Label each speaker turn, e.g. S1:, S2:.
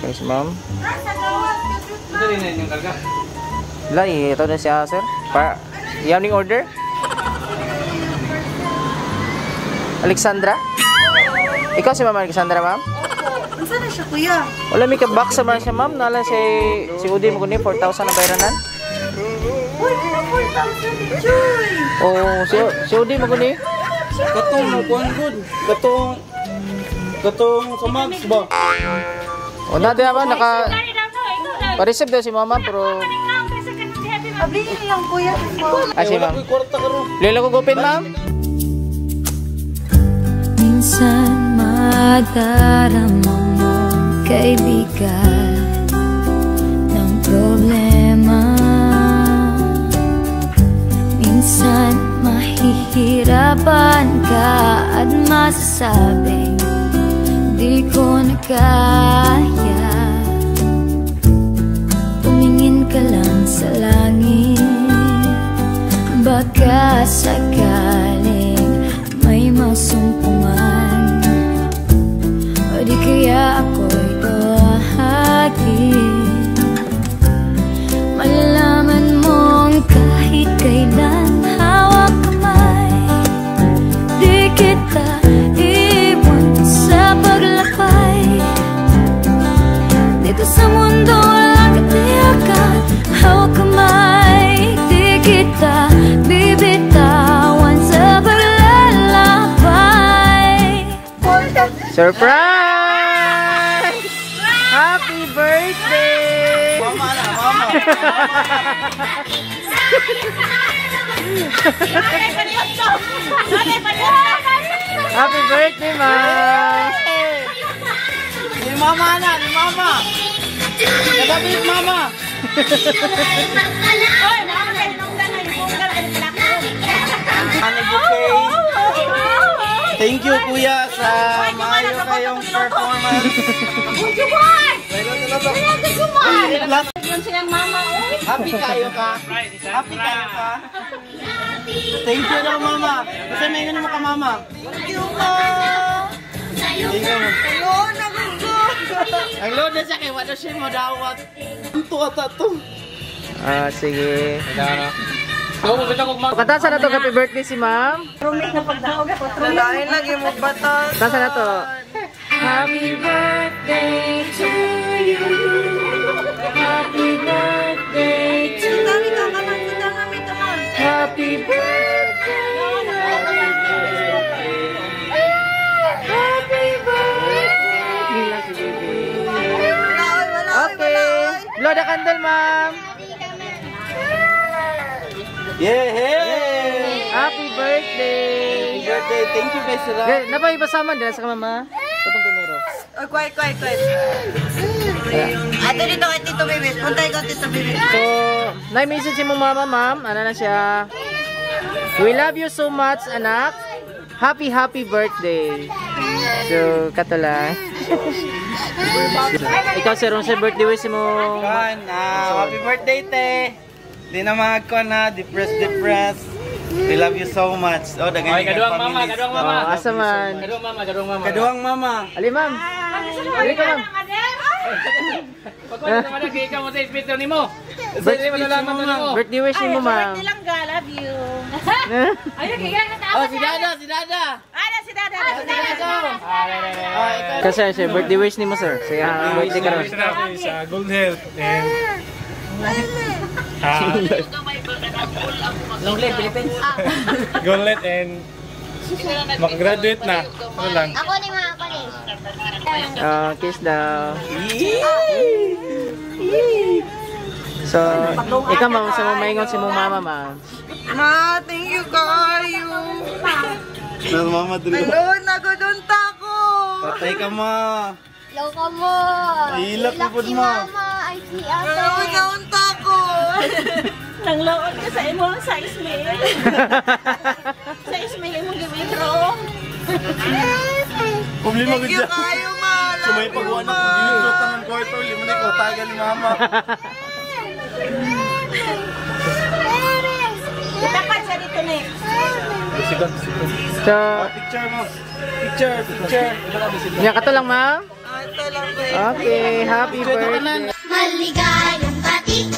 S1: Yes, ma'am.
S2: Ito rin yung karga.
S1: Wala, ito na siya, sir. Yung order? Alexandra? Ikaw si Ma'am Alexandra, ma'am?
S3: Opo. Saan na siya, kuya?
S1: Wala, may kabak sa man siya, ma'am. Nala si Udi mo kunin, 4,000 na bayranan.
S3: Uy, na 4,000 ni Joy.
S1: Oo, si Udi mo kunin.
S2: Katong mo kuan good. Katong samags ba?
S1: O, na diya ba, pa-receive daw si mama, pero...
S3: Ablihin lang, kuya.
S1: Si ma'am.
S2: Kwarta ka ro.
S1: Lila ko gupin, ma'am.
S4: Minsan madarama mo kaibigan ng problema. Minsan mahihirapan ka at masasabing di ko na kaya. Tumingin ka lang sa langit, baka sakaling may masumpungan, o di kaya ako'y tuwahagin. Malalaman mong kahit kailan hawak kamay, di kita iwan sa paglakbay. Dito sa mundo walang katiyakan, hawak kamay, di kita bibitawan sa paglakbay.
S1: Surprise! Happy birthday!
S2: Mama na, mama.
S1: Happy birthday, ma'am!
S2: Ni mama na, ni mama. Nagabit mama. Ano bouquet? Thank you kuya sa maayo kayong performance. Happy kayo ka? Happy kayo ka? Thank you daw mama. Kasi may ganun mo ka mama.
S3: Thank you po.
S2: Thank you.
S3: Ayun, nagusto.
S2: Ang load na siya kay wala siya mo dawat. Ito ka to.
S1: Sige.
S2: Kata
S1: Katasan na to, happy birthday si ma'am.
S3: Rumit na pagdahog ako. Lalain lagi mo batas.
S1: Katasan na to.
S4: Happy birthday to you. Happy birthday to you.
S3: Dami ka naman. Kita namin naman.
S4: Happy birthday. Happy birthday.
S1: Okay. Blow the candle, ma'am.
S2: Yay!
S1: Happy birthday.
S2: Happy birthday. Thank you guys sir.
S1: Napaipasaman din sa mama. Itong primero.
S3: Oh, quiet. Ato dito kay Tito Bibit. Puntay ko Tito Bibit.
S1: So, na-message mo mama, ma'am. Ano na siya? We love you so much, anak. Happy birthday. So, kato lang. Ikaw, sir, sa birthday wish mo.
S2: Happy birthday, te. Di na magkon na, depressed. We love you so much. Oh, dagay ka mama.
S1: Asa man?
S2: Kaduang mama.
S1: Ali, ma'am. Ali ka, ma'am. Birthday wish mo, ma'am.
S3: Love you.
S2: Oh, si Dada.
S3: Si Dada.
S1: Kasi, sir, birthday wish ni mo, sir. Saya, birthday ka rin.
S5: Good health and
S1: Long live, Philippines.
S5: good health and makagraduate na. Ano lang.
S4: Ako ni mga ako ni.
S1: Kiss daw. So, ikaw, ma'am, sa mga maingon si mong mama, ma'am.
S3: Ma, thank you kayo.
S2: Mas mama dulu.
S3: Hello, nagodunta ko.
S2: Patay ka ma.
S4: Hello ka mo.
S2: Hilak mo po
S4: Si
S2: mo.
S4: mama. Ay si ate.
S3: Hello, naunta ko.
S6: Nanglaon ka sa imo sa ismail. Sa ismail mo gawitro.
S2: Problema ko
S3: Thank you
S2: dyan.
S3: kayo, ma.
S2: Sumay pagkuhan na po. Ginutot ng kwarto. Lima na ikaw. Tagal ni mama.
S6: Itapat sa dito next.
S1: So,
S2: Picture mo. Picture.
S1: niya ka to lang, ma'am. Okay, happy birthday.
S4: Maligayang bati